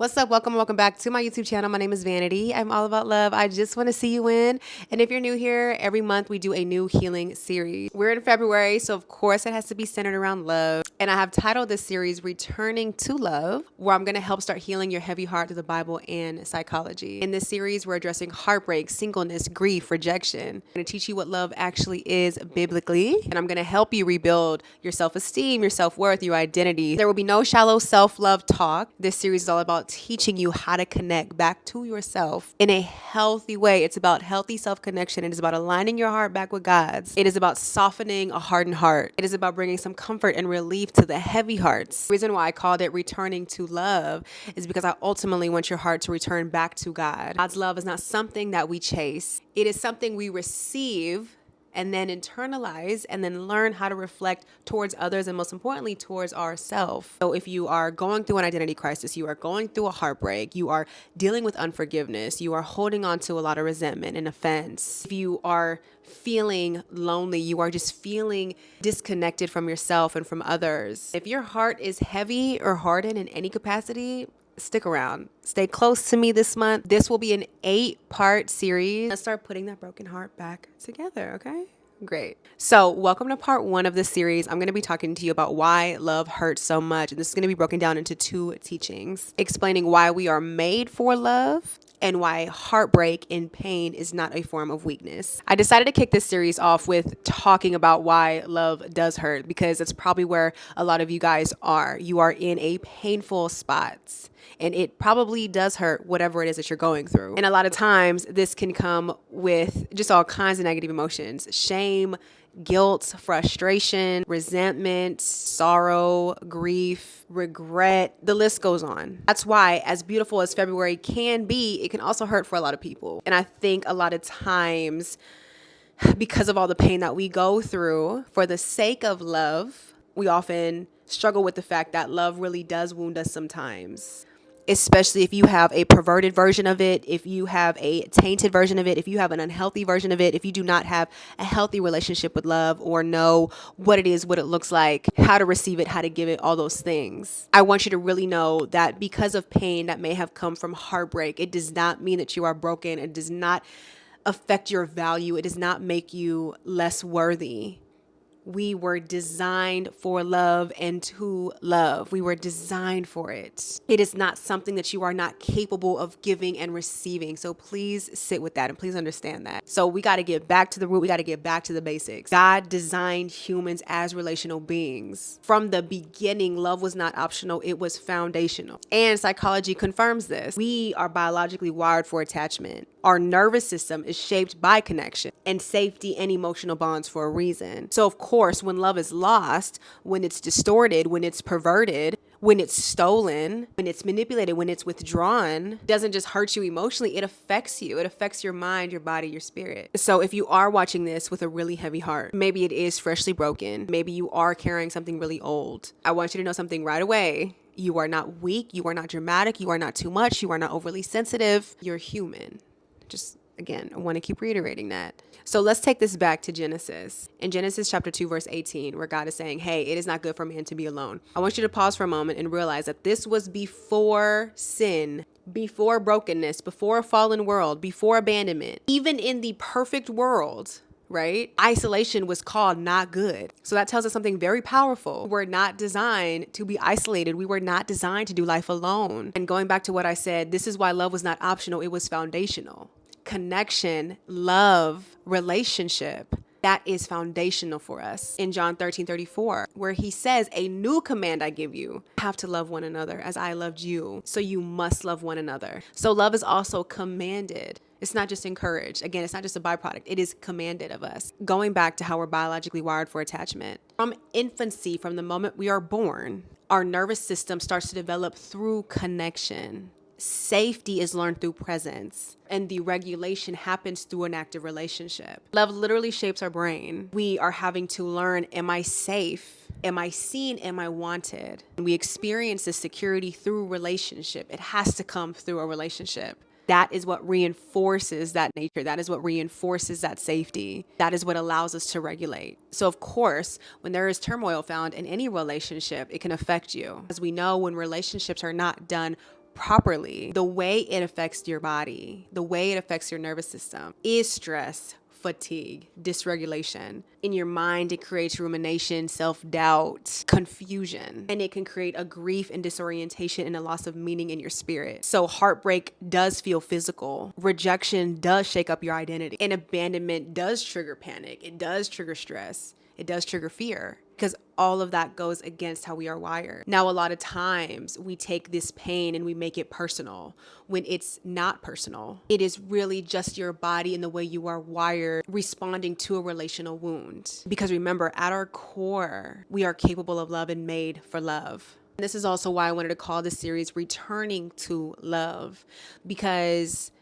What's up? Welcome back to my YouTube channel. My name is Vanity. I'm all about love. I just want to see you win. And if you're new here, every month we do a new healing series. We're in February, so of course it has to be centered around love. And I have titled this series Returning to Love, where I'm going to help start healing your heavy heart through the Bible and psychology. In this series, we're addressing heartbreak, singleness, grief, rejection. I'm going to teach you what love actually is biblically, and I'm going to help you rebuild your self-esteem, your self-worth, your identity. There will be no shallow self-love talk. This series is all about teaching you how to connect back to yourself in a healthy way. It's about healthy self-connection. It is about aligning your heart back with God's. It is about softening a hardened heart. It is about bringing some comfort and relief to the heavy hearts. The reason why I called it Returning to Love is because I ultimately want your heart to return back to God. God's love is not something that we chase. It is something we receive and then internalize and then learn how to reflect towards others and most importantly towards ourselves. So if you are going through an identity crisis, you are going through a heartbreak, you are dealing with unforgiveness, you are holding on to a lot of resentment and offense, if you are feeling lonely, you are just feeling disconnected from yourself and from others, if your heart is heavy or hardened in any capacity, stick around. Stay close to me this month. This will be an 8-part series. Let's start putting that broken heart back together, okay? Great. So welcome to part 1 of this series. I'm going to be talking to you about why love hurts so much. And this is going to be broken down into 2 teachings, explaining why we are made for love and why heartbreak and pain is not a form of weakness. I decided to kick this series off with talking about why love does hurt, because that's probably where a lot of you guys are. You are in a painful spot, and it probably does hurt whatever it is that you're going through. And a lot of times this can come with just all kinds of negative emotions: shame, guilt, frustration, resentment, sorrow, grief, regret. The list goes on. That's why, as beautiful as February can be, it can also hurt for a lot of people. And I think a lot of times, because of all the pain that we go through, for the sake of love, we often struggle with the fact that love really does wound us sometimes. Especially if you have a perverted version of it, if you have a tainted version of it, if you have an unhealthy version of it, if you do not have a healthy relationship with love or know what it is, what it looks like, how to receive it, how to give it, all those things. I want you to really know that because of pain that may have come from heartbreak, it does not mean that you are broken. It does not affect your value. It does not make you less worthy. We were designed for love and to love. We were designed for it. It is not something that you are not capable of giving and receiving. So please sit with that and please understand that. So we got to get back to the root. We got to get back to the basics. God designed humans as relational beings. From the beginning, love was not optional. It was foundational. And psychology confirms this. We are biologically wired for attachment. Our nervous system is shaped by connection and safety and emotional bonds for a reason. So of course, when love is lost, when it's distorted, when it's perverted, when it's stolen, when it's manipulated, when it's withdrawn, it doesn't just hurt you emotionally, it affects you. It affects your mind, your body, your spirit. So if you are watching this with a really heavy heart, maybe it is freshly broken, maybe you are carrying something really old, I want you to know something right away. You are not weak, you are not dramatic, you are not too much, you are not overly sensitive, you're human. Just again, I want to keep reiterating that. So let's take this back to Genesis. In Genesis chapter 2, verse 18, where God is saying, hey, it is not good for man to be alone. I want you to pause for a moment and realize that this was before sin, before brokenness, before a fallen world, before abandonment. Even in the perfect world, right? Isolation was called not good. So that tells us something very powerful. We're not designed to be isolated. We were not designed to do life alone. And going back to what I said, this is why love was not optional. It was foundational. Connection, love, relationship, that is foundational for us. In John 13:34, where he says, a new command I give you, have to love one another as I loved you. So you must love one another. So love is also commanded. It's not just encouraged. Again, it's not just a byproduct. It is commanded of us. Going back to how we're biologically wired for attachment. From infancy, from the moment we are born, our nervous system starts to develop through connection. Safety is learned through presence, and the regulation happens through an active relationship. Love literally shapes our brain. We are having to learn, am I safe? Am I seen? Am I wanted? And we experience this security through relationship. It has to come through a relationship. That is what reinforces that nature. That is what reinforces that safety. That is what allows us to regulate. So of course, when there is turmoil found in any relationship, it can affect you. As we know, when relationships are not done properly, the way it affects your body, the way it affects your nervous system is stress, fatigue, dysregulation. In your mind, it creates rumination, self-doubt, confusion, and it can create a grief and disorientation and a loss of meaning in your spirit. So heartbreak does feel physical. Rejection does shake up your identity. And abandonment does trigger panic. It does trigger stress. It does trigger fear, because all of that goes against how we are wired. Now, a lot of times we take this pain and we make it personal when it's not personal. It is really just your body and the way you are wired responding to a relational wound. Because remember, at our core, we are capable of love and made for love. And this is also why I wanted to call this series Returning to Love, because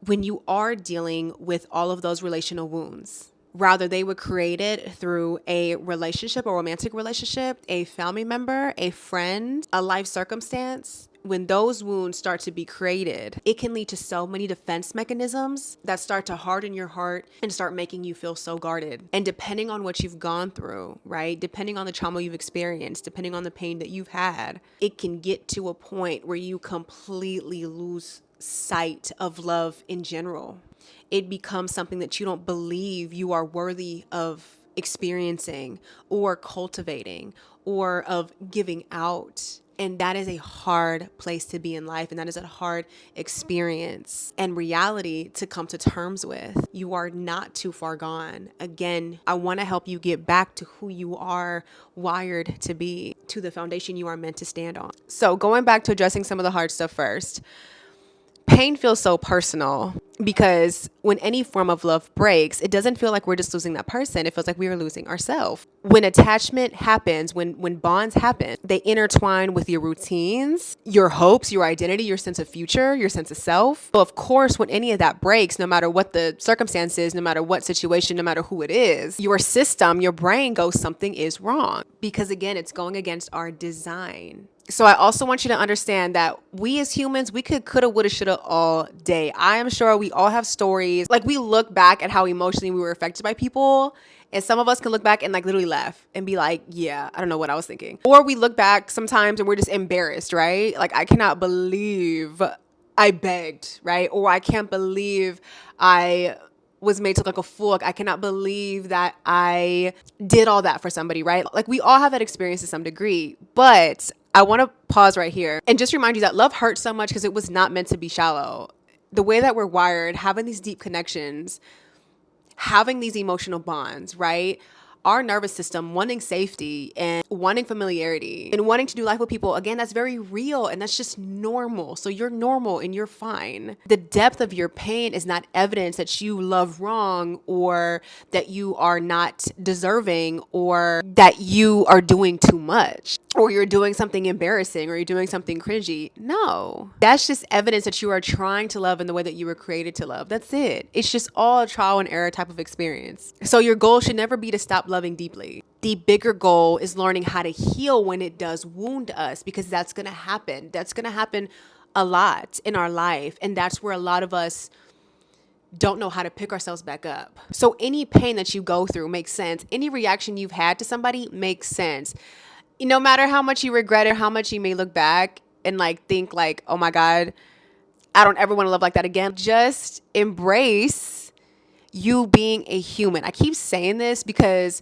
when you are dealing with all of those relational wounds, rather they were created through a relationship, a romantic relationship, a family member, a friend, a life circumstance. When those wounds start to be created, it can lead to so many defense mechanisms that start to harden your heart and start making you feel so guarded. And depending on what you've gone through, right? Depending on the trauma you've experienced, depending on the pain that you've had, it can get to a point where you completely lose sight of love in general. It becomes something that you don't believe you are worthy of experiencing or cultivating or of giving out. And that is a hard place to be in life. And that is a hard experience and reality to come to terms with. You are not too far gone. Again, I want to help you get back to who you are wired to be, to the foundation you are meant to stand on. So going back to addressing some of the hard stuff first. Pain feels so personal because when any form of love breaks, it doesn't feel like we're just losing that person. It feels like we are losing ourselves. When attachment happens, when bonds happen, they intertwine with your routines, your hopes, your identity, your sense of future, your sense of self. So of course, when any of that breaks, no matter what the circumstances, no matter what situation, no matter who it is, your system, your brain goes, something is wrong. Because again, it's going against our design. So I also want you to understand that we as humans, we coulda, woulda, shoulda all day. I am sure we all have stories. Like we look back at how emotionally we were affected by people. And some of us can look back and like literally laugh and be like, yeah, I don't know what I was thinking. Or we look back sometimes and we're just embarrassed, right? Like I cannot believe I begged, right? Or I can't believe I was made to look like a fool. Like, I cannot believe that I did all that for somebody, right? Like we all have that experience to some degree, but I want to pause right here and just remind you that love hurts so much because it was not meant to be shallow. The way that we're wired, having these deep connections, having these emotional bonds, right? Our nervous system wanting safety and wanting familiarity and wanting to do life with people, again, that's very real and that's just normal. So you're normal and you're fine. The depth of your pain is not evidence that you love wrong or that you are not deserving or that you are doing too much or you're doing something embarrassing or you're doing something cringy. No, that's just evidence that you are trying to love in the way that you were created to love. That's it. It's just all a trial and error type of experience. So your goal should never be to stop loving deeply. The bigger goal is learning how to heal when it does wound us, because that's going to happen. That's going to happen a lot in our life. And that's where a lot of us don't know how to pick ourselves back up. So any pain that you go through makes sense. Any reaction you've had to somebody makes sense. No matter how much you regret it, how much you may look back and like think like, oh my God, I don't ever want to love like that again. Just embrace you being a human. I keep saying this because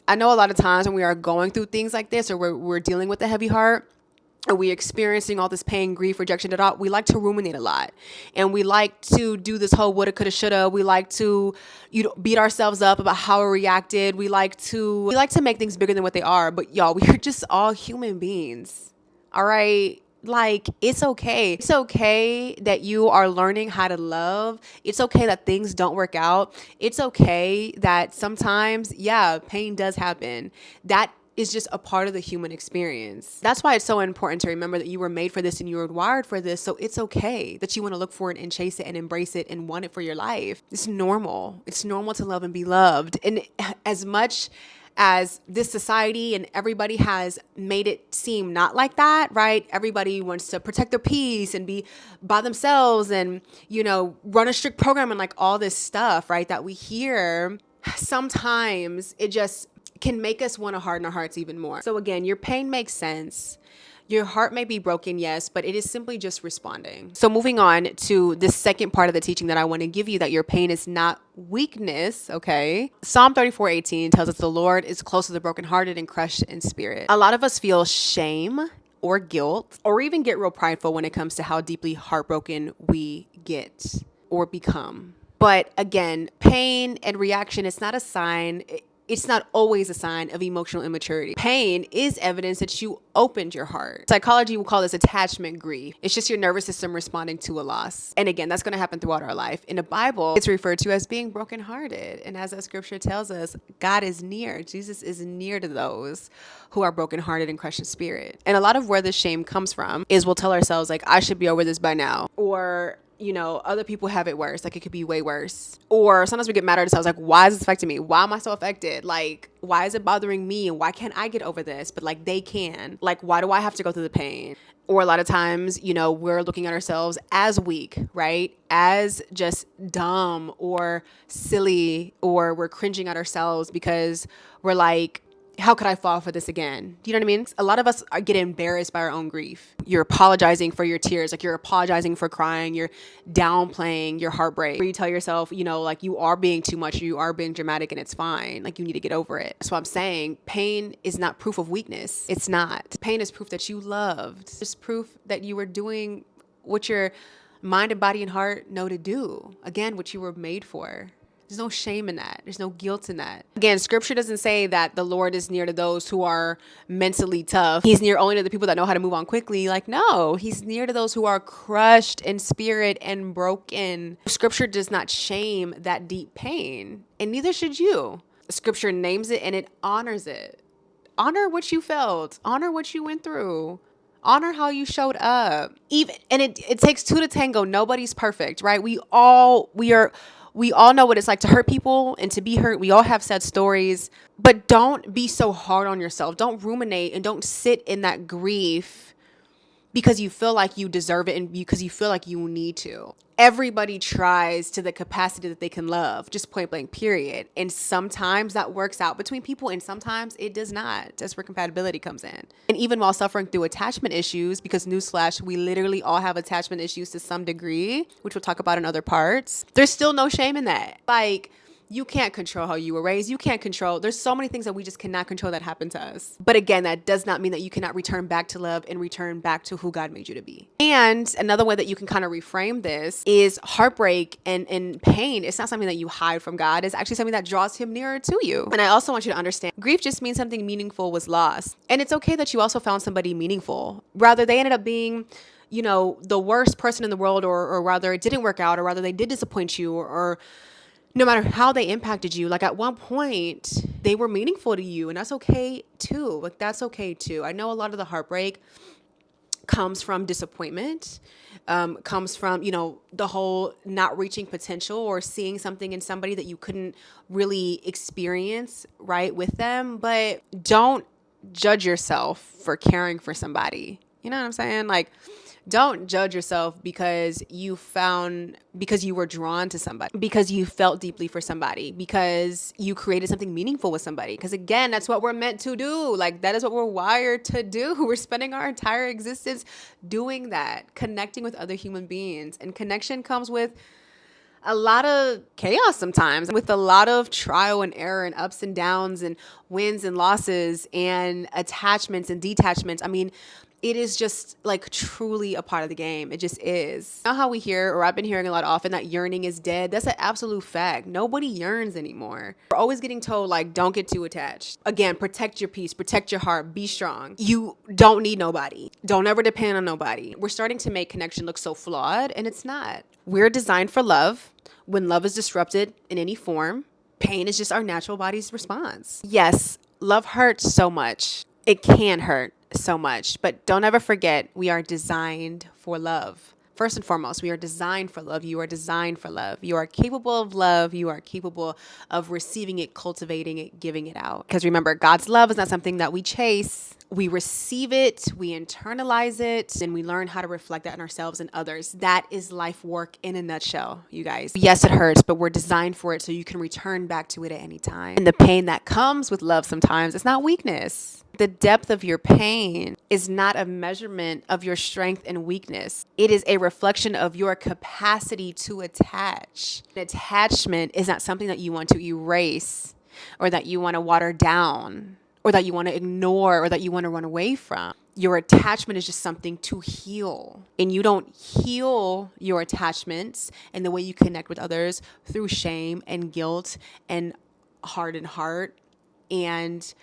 I know a lot of times when we are going through things like this or we're dealing with a heavy heart, and we're experiencing all this pain, grief, rejection, we like to ruminate a lot. And we like to do this whole woulda, coulda, shoulda. We like to, beat ourselves up about how we reacted. We like to make things bigger than what they are. But y'all, we are just all human beings. All right? Like, it's okay. It's okay that you are learning how to love. It's okay that things don't work out. It's okay that sometimes, pain does happen. That is just a part of the human experience. That's why it's so important to remember that you were made for this and you were wired for this. So it's okay that you want to look for it and chase it and embrace it and want it for your life. It's normal. It's normal to love and be loved. And as much as this society and everybody has made it seem not like that, right? Everybody wants to protect their peace and be by themselves and, run a strict program and like all this stuff, right? That we hear. Sometimes it just can make us want to harden our hearts even more. So again, your pain makes sense. Your heart may be broken, yes, but it is simply just responding. So moving on to the second part of the teaching that I want to give you, that your pain is not weakness, okay? Psalm 34:18 tells us the Lord is close to the brokenhearted and crushed in spirit. A lot of us feel shame or guilt or even get real prideful when it comes to how deeply heartbroken we get or become. But again, pain and reaction, it's not a sign. It's not always a sign of emotional immaturity. Pain is evidence that you opened your heart. Psychology will call this attachment grief. It's just your nervous system responding to a loss. And again, that's going to happen throughout our life. In the Bible, it's referred to as being brokenhearted. And as that scripture tells us, God is near. Jesus is near to those who are brokenhearted and crushed in spirit. And a lot of where this shame comes from is we'll tell ourselves, like, I should be over this by now. Or, you know, other people have it worse. Like, it could be way worse. Or sometimes we get mad at ourselves, like, why is this affecting me? Why am I so affected? Like, why is it bothering me? And why can't I get over this? But like, they can. Like, why do I have to go through the pain? Or a lot of times, you know, we're looking at ourselves as weak, right? As just dumb or silly, or we're cringing at ourselves because we're like, how could I fall for this again? Do you know what I mean? A lot of us get embarrassed by our own grief. You're apologizing for your tears. Like, you're apologizing for crying. You're downplaying your heartbreak. Where you tell yourself, you know, like, you are being too much. You are being dramatic, and it's fine. Like, you need to get over it. So I'm saying pain is not proof of weakness. It's not. Pain is proof that you loved. It's proof that you were doing what your mind and body and heart know to do. Again, what you were made for. There's no shame in that. There's no guilt in that. Again, scripture doesn't say that the Lord is near to those who are mentally tough. He's near only to the people that know how to move on quickly. Like, no, he's near to those who are crushed in spirit and broken. Scripture does not shame that deep pain, and neither should you. Scripture names it and it honors it. Honor what you felt. Honor what you went through. Honor how you showed up. And it takes two to tango. Nobody's perfect, right? We all know what it's like to hurt people and to be hurt. We all have sad stories, but don't be so hard on yourself. Don't ruminate and don't sit in that grief because you feel like you deserve it and because you feel like you need to. Everybody tries to the capacity that they can love, just point blank, period. And sometimes that works out between people and sometimes it does not. That's where compatibility comes in. And even while suffering through attachment issues, because newsflash, we literally all have attachment issues to some degree, which we'll talk about in other parts, there's still no shame in that. Like, you can't control how you were raised. You can't control. There's so many things that we just cannot control that happen to us. But again, that does not mean that you cannot return back to love and return back to who God made you to be. And another way that you can kind of reframe this is heartbreak and pain. It's not something that you hide from God. It's actually something that draws him nearer to you. And I also want you to understand, grief just means something meaningful was lost. And it's okay that you also found somebody meaningful. Rather, they ended up being, you know, the worst person in the world, or rather it didn't work out, or rather they did disappoint you, or no matter how they impacted you, like, at one point they were meaningful to you, and that's okay too. Like, that's okay too. I know a lot of the heartbreak comes from disappointment, comes from, you know, the whole not reaching potential or seeing something in somebody that you couldn't really experience right with them. But don't judge yourself for caring for somebody. You know what I'm saying? Like, don't judge yourself because you were drawn to somebody, because you felt deeply for somebody, because you created something meaningful with somebody. Because again, that's what we're meant to do. Like, that is what we're wired to do. We're spending our entire existence doing that, connecting with other human beings. And connection comes with a lot of chaos sometimes, with a lot of trial and error and ups and downs and wins and losses and attachments and detachments. I mean, it is just like truly a part of the game. It just is. You know how we hear, or I've been hearing a lot often, that yearning is dead? That's an absolute fact. Nobody yearns anymore. We're always getting told, like, don't get too attached. Again, protect your peace, protect your heart, be strong. You don't need nobody. Don't ever depend on nobody. We're starting to make connection look so flawed, and it's not. We're designed for love. When love is disrupted in any form, pain is just our natural body's response. Yes, love hurts so much. It can hurt so much, but don't ever forget, we are designed for love. First and foremost, we are designed for love. You are designed for love. You are capable of love. You are capable of receiving it, cultivating it, giving it out. Because remember, God's love is not something that we chase. We receive it, we internalize it, and we learn how to reflect that in ourselves and others. That is life work in a nutshell, you guys. Yes, it hurts, but we're designed for it so you can return back to it at any time. And the pain that comes with love sometimes, it's not weakness. The depth of your pain is not a measurement of your strength and weakness. It is a reflection of your capacity to attach. Attachment is not something that you want to erase or that you want to water down or that you want to ignore or that you want to run away from. Your attachment is just something to heal. And you don't heal your attachments and the way you connect with others through shame and guilt and hardened heart and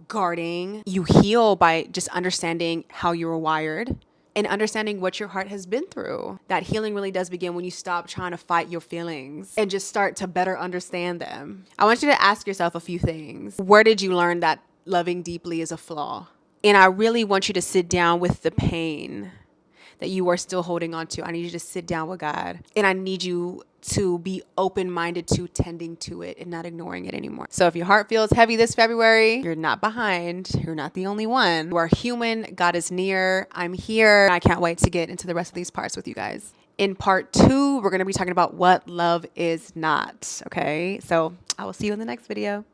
guarding. You heal by just understanding how you were wired and understanding what your heart has been through. That healing really does begin when you stop trying to fight your feelings and just start to better understand them. I want you to ask yourself a few things. Where did you learn that loving deeply is a flaw? And I really want you to sit down with the pain that you are still holding on to. I need you to sit down with God. And I need you to be open-minded to tending to it and not ignoring it anymore. So if your heart feels heavy this February, you're not behind. You're not the only one. You are human. God is near. I'm here. I can't wait to get into the rest of these parts with you guys. In part 2, we're going to be talking about what love is not. Okay, so I will see you in the next video.